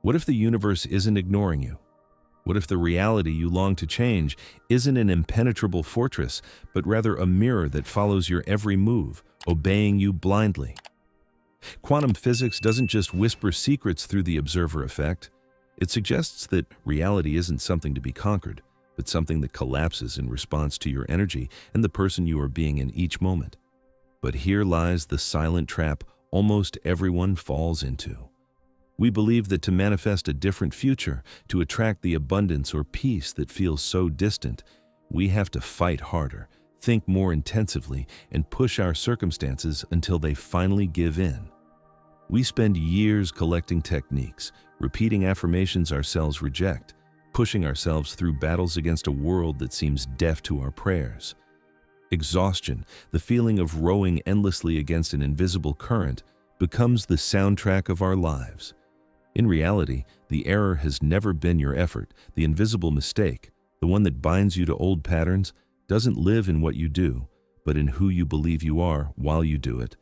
What if the universe isn't ignoring you? What if the reality you long to change isn't an impenetrable fortress, but rather a mirror that follows your every move, obeying you blindly? Quantum physics doesn't just whisper secrets through the observer effect. It suggests that reality isn't something to be conquered, but something that collapses in response to your energy and the person you are being in each moment. But here lies the silent trap almost everyone falls into. We believe that to manifest a different future, to attract the abundance or peace that feels so distant, we have to fight harder, think more intensively, and push our circumstances until they finally give in. We spend years collecting techniques, repeating affirmations ourselves reject, pushing ourselves through battles against a world that seems deaf to our prayers. Exhaustion, the feeling of rowing endlessly against an invisible current, becomes the soundtrack of our lives. In reality, the error has never been your effort. The invisible mistake, the one that binds you to old patterns, doesn't live in what you do, but in who you believe you are while you do it.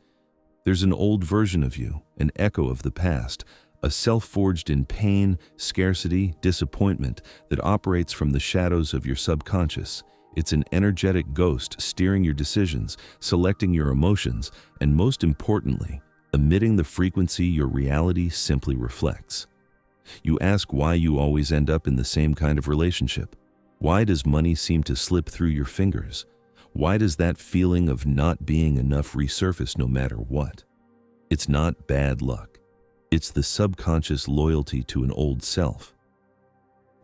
There's an old version of you, an echo of the past, a self forged in pain, scarcity, disappointment that operates from the shadows of your subconscious. It's an energetic ghost steering your decisions, selecting your emotions, and most importantly, emitting the frequency your reality simply reflects. You ask why you always end up in the same kind of relationship. Why does money seem to slip through your fingers? Why does that feeling of not being enough resurface no matter what? It's not bad luck. It's the subconscious loyalty to an old self.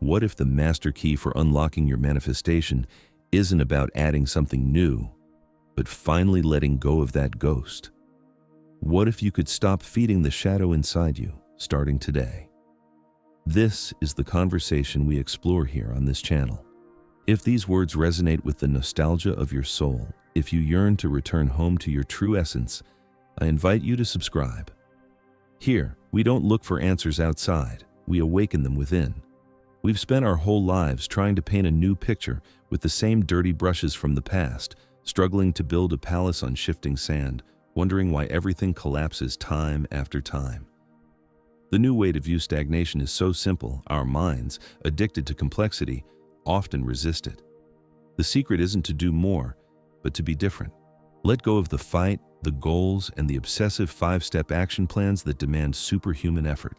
What if the master key for unlocking your manifestation isn't about adding something new, but finally letting go of that ghost? What if you could stop feeding the shadow inside you, starting today? This is the conversation we explore here on this channel. If these words resonate with the nostalgia of your soul, if you yearn to return home to your true essence, I invite you to subscribe. Here, we don't look for answers outside, we awaken them within. We've spent our whole lives trying to paint a new picture with the same dirty brushes from the past, struggling to build a palace on shifting sand, wondering why everything collapses time after time. The new way to view stagnation is so simple, our minds, addicted to complexity, often resist it. The secret isn't to do more, but to be different. Let go of the fight, the goals, and the obsessive 5-step action plans that demand superhuman effort.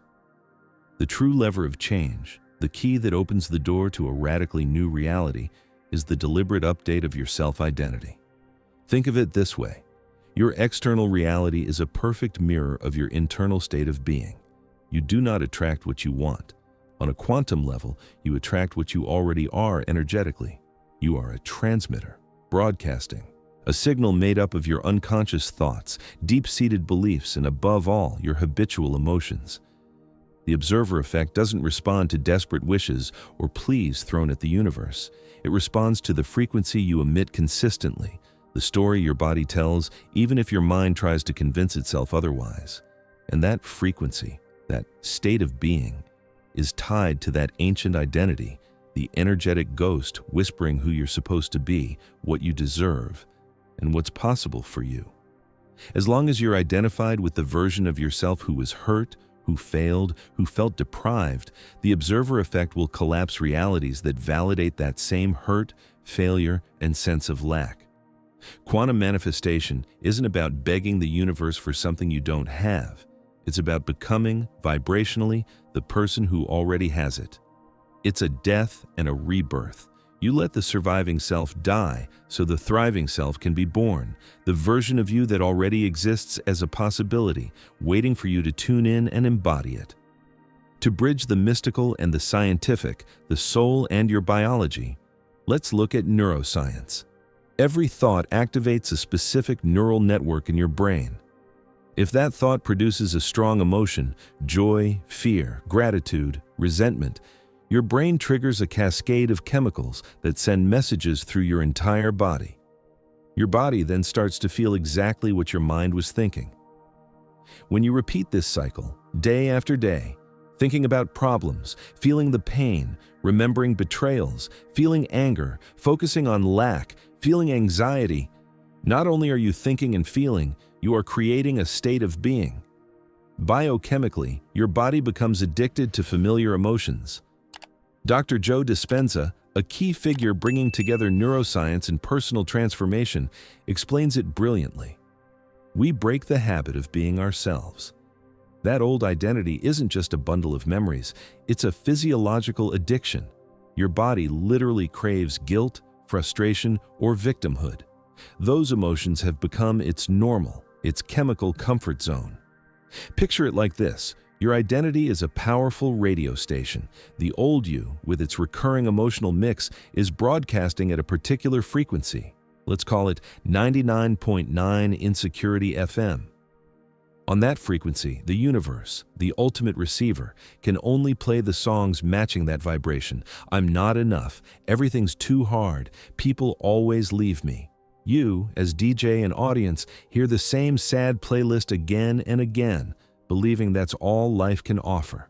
The true lever of change, the key that opens the door to a radically new reality, is the deliberate update of your self-identity. Think of it this way. Your external reality is a perfect mirror of your internal state of being. You do not attract what you want. On a quantum level, you attract what you already are energetically. You are a transmitter, broadcasting, a signal made up of your unconscious thoughts, deep-seated beliefs, and above all, your habitual emotions. The observer effect doesn't respond to desperate wishes or pleas thrown at the universe. It responds to the frequency you emit consistently, the story your body tells, even if your mind tries to convince itself otherwise. And that frequency, that state of being, is tied to that ancient identity, the energetic ghost whispering who you're supposed to be, what you deserve, and what's possible for you. As long as you're identified with the version of yourself who was hurt, who failed, who felt deprived, the observer effect will collapse realities that validate that same hurt, failure, and sense of lack. Quantum manifestation isn't about begging the universe for something you don't have. It's about becoming, vibrationally, the person who already has it. It's a death and a rebirth. You let the surviving self die so the thriving self can be born, the version of you that already exists as a possibility, waiting for you to tune in and embody it. To bridge the mystical and the scientific, the soul and your biology, let's look at neuroscience. Every thought activates a specific neural network in your brain. If that thought produces a strong emotion, joy, fear, gratitude, resentment, your brain triggers a cascade of chemicals that send messages through your entire body. Your body then starts to feel exactly what your mind was thinking. When you repeat this cycle, day after day, thinking about problems, feeling the pain, remembering betrayals, feeling anger, focusing on lack, feeling anxiety, not only are you thinking and feeling, you are creating a state of being. Biochemically, your body becomes addicted to familiar emotions. Dr. Joe Dispenza, a key figure bringing together neuroscience and personal transformation, explains it brilliantly. We break the habit of being ourselves. That old identity isn't just a bundle of memories, it's a physiological addiction. Your body literally craves guilt, frustration, or victimhood. Those emotions have become its normal, its chemical comfort zone. Picture it like this. Your identity is a powerful radio station. The old you, with its recurring emotional mix, is broadcasting at a particular frequency. Let's call it 99.9 Insecurity FM. On that frequency, the universe, the ultimate receiver, can only play the songs matching that vibration. I'm not enough. Everything's too hard. People always leave me. You, as DJ and audience, hear the same sad playlist again and again, believing that's all life can offer.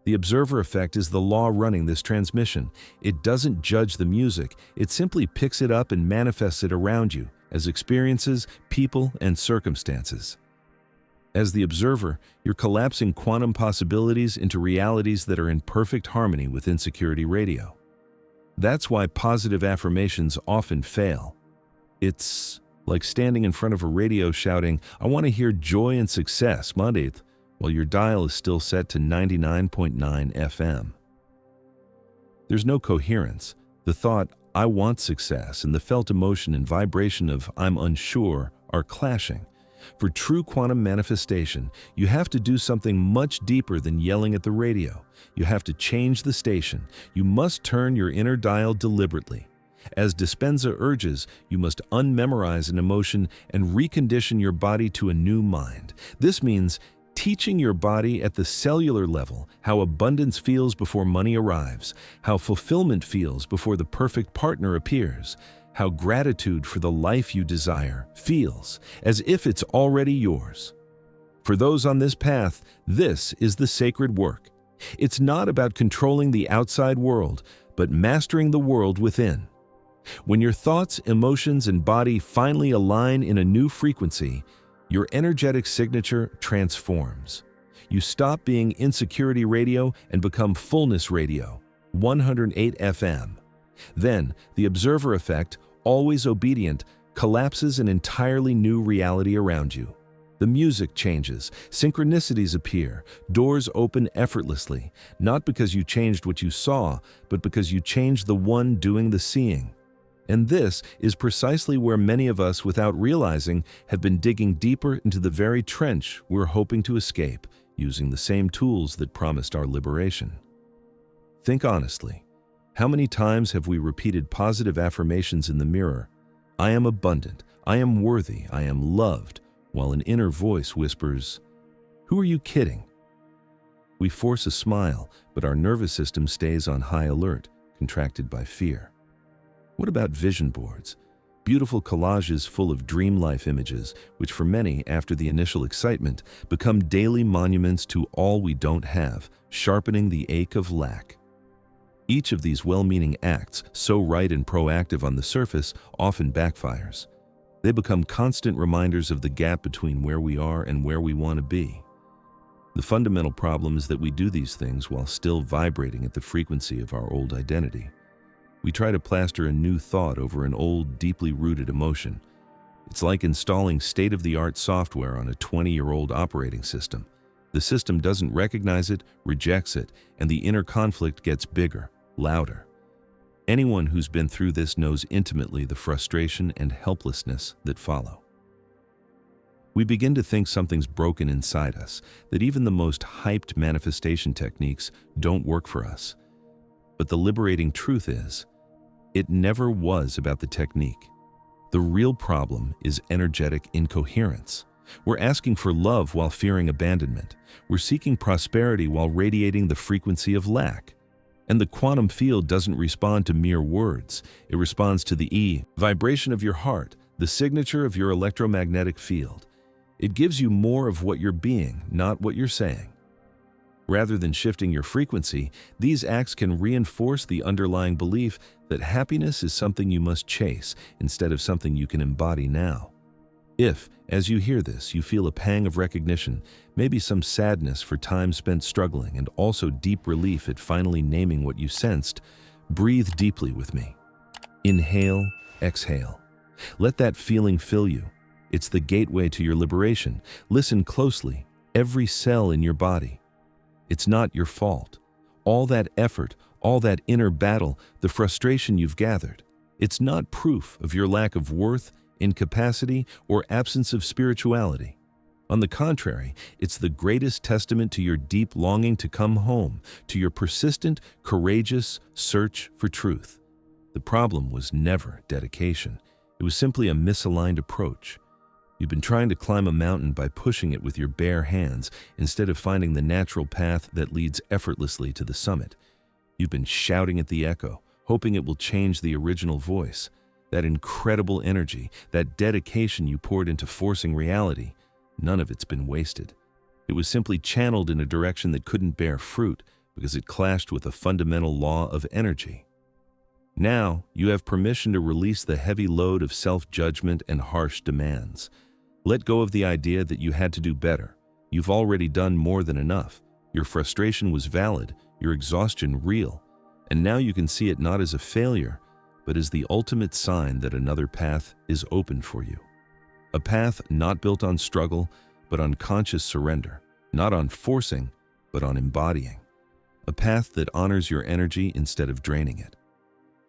The observer effect is the law running this transmission. It doesn't judge the music, it simply picks it up and manifests it around you as experiences, people, and circumstances. As the observer, you're collapsing quantum possibilities into realities that are in perfect harmony with insecurity radio. That's why positive affirmations often fail. It's like standing in front of a radio shouting, "I want to hear joy and success, Monday," while your dial is still set to 99.9 FM. There's no coherence. The thought, "I want success," and the felt emotion and vibration of "I'm unsure" are clashing. For true quantum manifestation, you have to do something much deeper than yelling at the radio. You have to change the station. You must turn your inner dial deliberately. As Dispenza urges, you must unmemorize an emotion and recondition your body to a new mind. This means teaching your body at the cellular level how abundance feels before money arrives, how fulfillment feels before the perfect partner appears, how gratitude for the life you desire feels, as if it's already yours. For those on this path, this is the sacred work. It's not about controlling the outside world, but mastering the world within. When your thoughts, emotions, and body finally align in a new frequency, your energetic signature transforms. You stop being insecurity radio and become fullness radio, 108 FM. Then, the observer effect, always obedient, collapses an entirely new reality around you. The music changes, synchronicities appear, doors open effortlessly, not because you changed what you saw, but because you changed the one doing the seeing. And this is precisely where many of us, without realizing, have been digging deeper into the very trench we're hoping to escape, using the same tools that promised our liberation. Think honestly. How many times have we repeated positive affirmations in the mirror? I am abundant, I am worthy, I am loved, while an inner voice whispers, "Who are you kidding?" We force a smile, but our nervous system stays on high alert, contracted by fear. What about vision boards? Beautiful collages full of dream life images, which for many, after the initial excitement, become daily monuments to all we don't have, sharpening the ache of lack. Each of these well-meaning acts, so right and proactive on the surface, often backfires. They become constant reminders of the gap between where we are and where we want to be. The fundamental problem is that we do these things while still vibrating at the frequency of our old identity. We try to plaster a new thought over an old, deeply rooted emotion. It's like installing state-of-the-art software on a 20-year-old operating system. The system doesn't recognize it, rejects it, and the inner conflict gets bigger, louder. Anyone who's been through this knows intimately the frustration and helplessness that follow. We begin to think something's broken inside us, that even the most hyped manifestation techniques don't work for us. But the liberating truth is, it never was about the technique. The real problem is energetic incoherence. We're asking for love while fearing abandonment. We're seeking prosperity while radiating the frequency of lack. And the quantum field doesn't respond to mere words. It responds to the vibration of your heart, the signature of your electromagnetic field. It gives you more of what you're being, not what you're saying. Rather than shifting your frequency, these acts can reinforce the underlying belief that happiness is something you must chase instead of something you can embody now. If, as you hear this, you feel a pang of recognition, maybe some sadness for time spent struggling, and also deep relief at finally naming what you sensed, breathe deeply with me. Inhale, exhale. Let that feeling fill you. It's the gateway to your liberation. Listen closely, every cell in your body. It's not your fault. All that effort, all that inner battle, the frustration you've gathered, it's not proof of your lack of worth, incapacity, or absence of spirituality. On the contrary, it's the greatest testament to your deep longing to come home, to your persistent, courageous search for truth. The problem was never dedication. It was simply a misaligned approach. You've been trying to climb a mountain by pushing it with your bare hands instead of finding the natural path that leads effortlessly to the summit. You've been shouting at the echo, hoping it will change the original voice. That incredible energy, that dedication you poured into forcing reality, none of it's been wasted. It was simply channeled in a direction that couldn't bear fruit because it clashed with a fundamental law of energy. Now, you have permission to release the heavy load of self-judgment and harsh demands. Let go of the idea that you had to do better. You've already done more than enough. Your frustration was valid, your exhaustion real, and now you can see it not as a failure, but as the ultimate sign that another path is open for you. A path not built on struggle, but on conscious surrender, not on forcing, but on embodying. A path that honors your energy instead of draining it.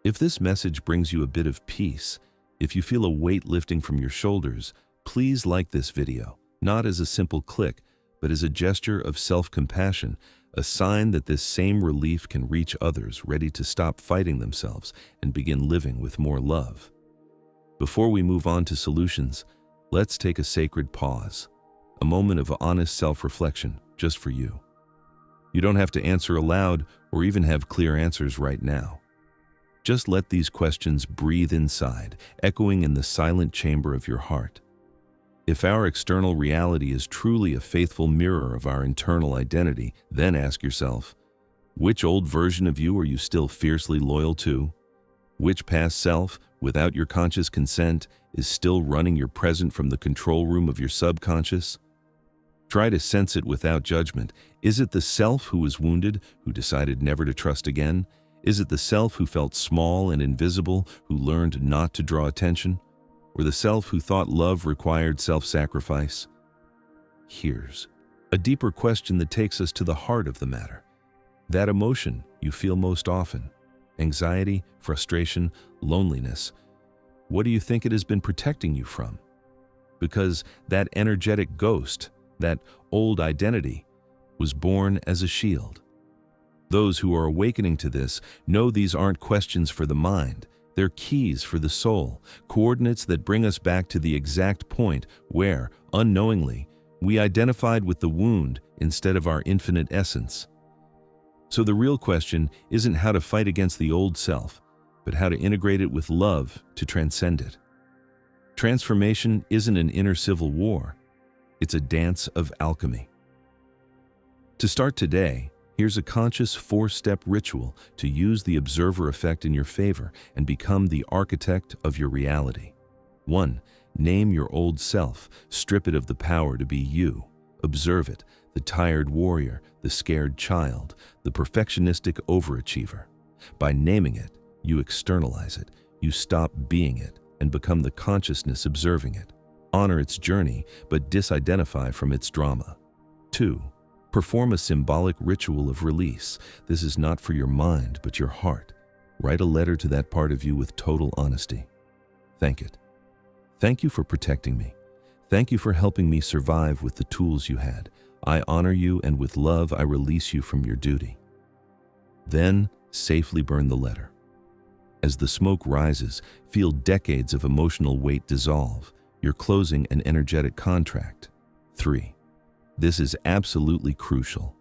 If this message brings you a bit of peace, if you feel a weight lifting from your shoulders, please like this video, not as a simple click, but as a gesture of self-compassion, a sign that this same relief can reach others ready to stop fighting themselves and begin living with more love. Before we move on to solutions, let's take a sacred pause, a moment of honest self-reflection just for you. You don't have to answer aloud or even have clear answers right now. Just let these questions breathe inside, echoing in the silent chamber of your heart. If our external reality is truly a faithful mirror of our internal identity, then ask yourself, which old version of you are you still fiercely loyal to? Which past self, without your conscious consent, is still running your present from the control room of your subconscious? Try to sense it without judgment. Is it the self who was wounded, who decided never to trust again? Is it the self who felt small and invisible, who learned not to draw attention? Or the self who thought love required self-sacrifice? Here's a deeper question that takes us to the heart of the matter. That emotion you feel most often, anxiety, frustration, loneliness, what do you think it has been protecting you from? Because that energetic ghost, that old identity, was born as a shield. Those who are awakening to this know these aren't questions for the mind. They're keys for the soul, coordinates that bring us back to the exact point where, unknowingly, we identified with the wound instead of our infinite essence. So the real question isn't how to fight against the old self, but how to integrate it with love to transcend it. Transformation isn't an inner civil war. It's a dance of alchemy. To start today, here's a conscious 4-step ritual to use the observer effect in your favor and become the architect of your reality. 1. Name your old self. Strip it of the power to be you. Observe it, the tired warrior, the scared child, the perfectionistic overachiever. By naming it, you externalize it. You stop being it and become the consciousness observing it. Honor its journey, but disidentify from its drama. 2. Perform a symbolic ritual of release. This is not for your mind, but your heart. Write a letter to that part of you with total honesty. Thank it. Thank you for protecting me. Thank you for helping me survive with the tools you had. I honor you, and with love, I release you from your duty. Then, safely burn the letter. As the smoke rises, feel decades of emotional weight dissolve. You're closing an energetic contract. 3. This is absolutely crucial.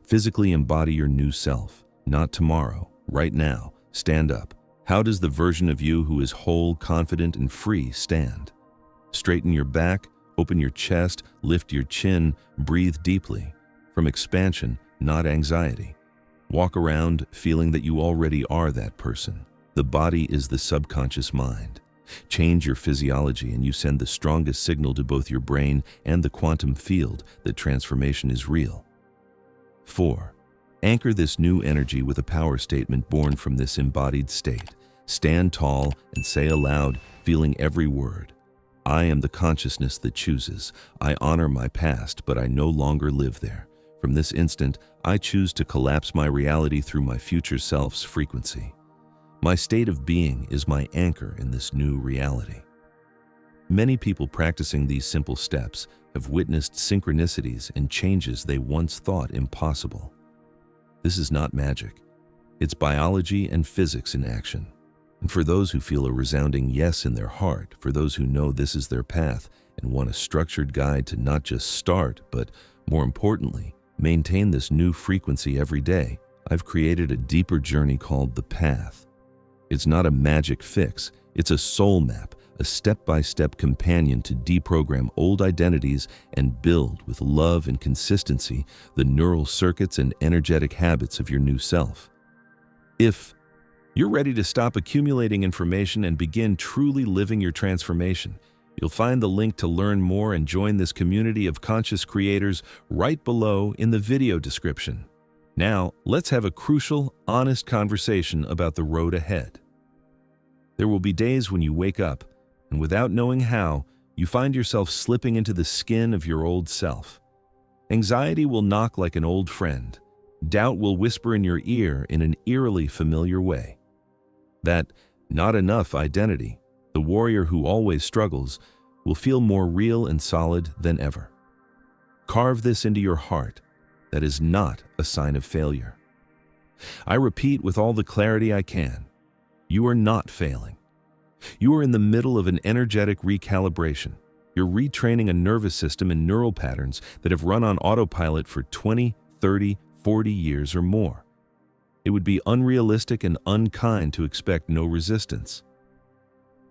Physically embody your new self. Not tomorrow, right now. Stand up. How does the version of you who is whole, confident, and free stand? Straighten your back, open your chest, lift your chin, breathe deeply. From expansion, not anxiety. Walk around feeling that you already are that person. The body is the subconscious mind. Change your physiology and you send the strongest signal to both your brain and the quantum field that transformation is real. 4. Anchor this new energy with a power statement born from this embodied state. Stand tall and say aloud, feeling every word. I am the consciousness that chooses. I honor my past, but I no longer live there. From this instant, I choose to collapse my reality through my future self's frequency. My state of being is my anchor in this new reality. Many people practicing these simple steps have witnessed synchronicities and changes they once thought impossible. This is not magic. It's biology and physics in action. And for those who feel a resounding yes in their heart, for those who know this is their path and want a structured guide to not just start, but more importantly, maintain this new frequency every day, I've created a deeper journey called The Path. It's not a magic fix, it's a soul map, a step-by-step companion to deprogram old identities and build with love and consistency the neural circuits and energetic habits of your new self. If you're ready to stop accumulating information and begin truly living your transformation, you'll find the link to learn more and join this community of conscious creators right below in the video description. Now, let's have a crucial, honest conversation about the road ahead. There will be days when you wake up, and without knowing how, you find yourself slipping into the skin of your old self. Anxiety will knock like an old friend. Doubt will whisper in your ear in an eerily familiar way. That not enough identity, the warrior who always struggles, will feel more real and solid than ever. Carve this into your heart. That is not a sign of failure. I repeat with all the clarity I can, you are not failing. You are in the middle of an energetic recalibration. You're retraining a nervous system and neural patterns that have run on autopilot for 20, 30, 40 years or more. It would be unrealistic and unkind to expect no resistance.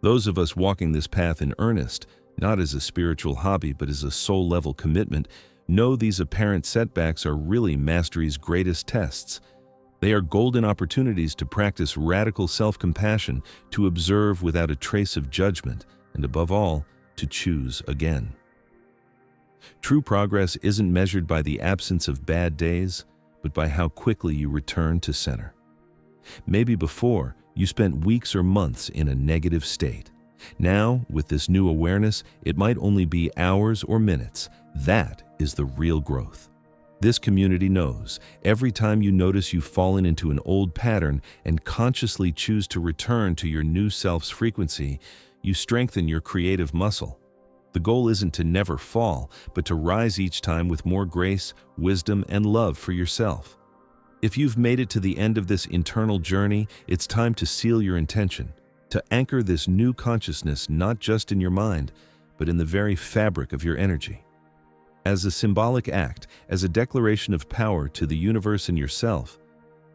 Those of us walking this path in earnest, not as a spiritual hobby but as a soul-level commitment, know these apparent setbacks are really mastery's greatest tests. They are golden opportunities to practice radical self-compassion, to observe without a trace of judgment, and above all, to choose again. True progress isn't measured by the absence of bad days, but by how quickly you return to center. Maybe before, you spent weeks or months in a negative state. Now, with this new awareness, it might only be hours or minutes. That is the real growth. This community knows every time you notice you've fallen into an old pattern and consciously choose to return to your new self's frequency, you strengthen your creative muscle. The goal isn't to never fall, but to rise each time with more grace, wisdom, and love for yourself. If you've made it to the end of this internal journey, it's time to seal your intention, to anchor this new consciousness not just in your mind, but in the very fabric of your energy. As a symbolic act, as a declaration of power to the universe and yourself,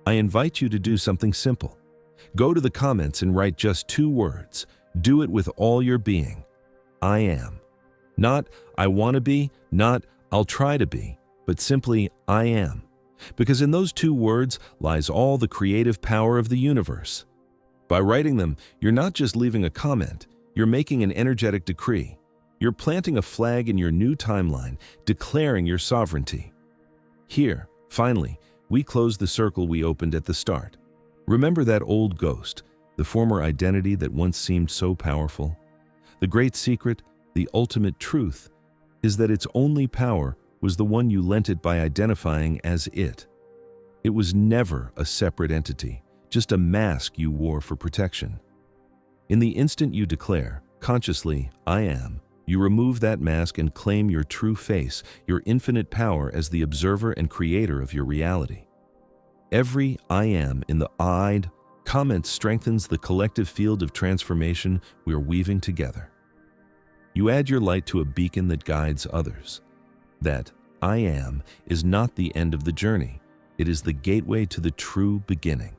I invite you to do something simple. Go to the comments and write just 2 words. Do it with all your being. I am. Not I want to be, not I'll try to be, but simply I am. Because in those 2 words lies all the creative power of the universe. By writing them, you're not just leaving a comment, you're making an energetic decree. You're planting a flag in your new timeline, declaring your sovereignty. Here, finally, we close the circle we opened at the start. Remember that old ghost, the former identity that once seemed so powerful? The great secret, the ultimate truth, is that its only power was the one you lent it by identifying as it. It was never a separate entity, just a mask you wore for protection. In the instant you declare, consciously, I am, you remove that mask and claim your true face, your infinite power as the observer and creator of your reality. Every I am in the "I'd" comment strengthens the collective field of transformation we are weaving together. You add your light to a beacon that guides others. That I am is not the end of the journey. It is the gateway to the true beginning.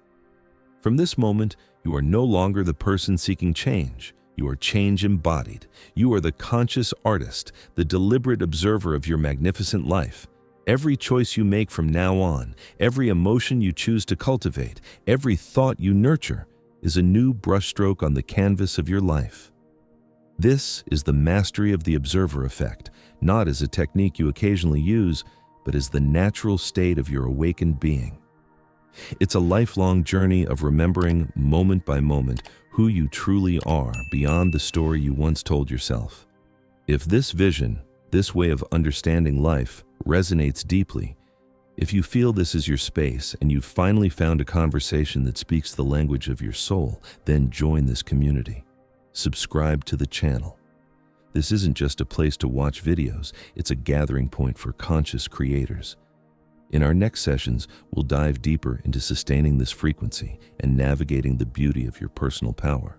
From this moment, you are no longer the person seeking change. You are change embodied. You are the conscious artist, the deliberate observer of your magnificent life. Every choice you make from now on, every emotion you choose to cultivate, every thought you nurture, is a new brushstroke on the canvas of your life. This is the mastery of the observer effect, not as a technique you occasionally use, but as the natural state of your awakened being. It's a lifelong journey of remembering, moment by moment, who you truly are beyond the story you once told yourself. If this vision, this way of understanding life, resonates deeply, if you feel this is your space and you've finally found a conversation that speaks the language of your soul, then join this community. Subscribe to the channel. This isn't just a place to watch videos, it's a gathering point for conscious creators. In our next sessions, we'll dive deeper into sustaining this frequency and navigating the beauty of your personal power.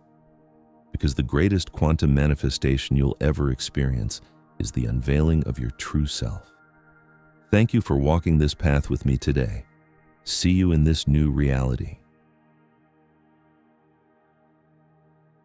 Because the greatest quantum manifestation you'll ever experience is the unveiling of your true self. Thank you for walking this path with me today. See you in this new reality.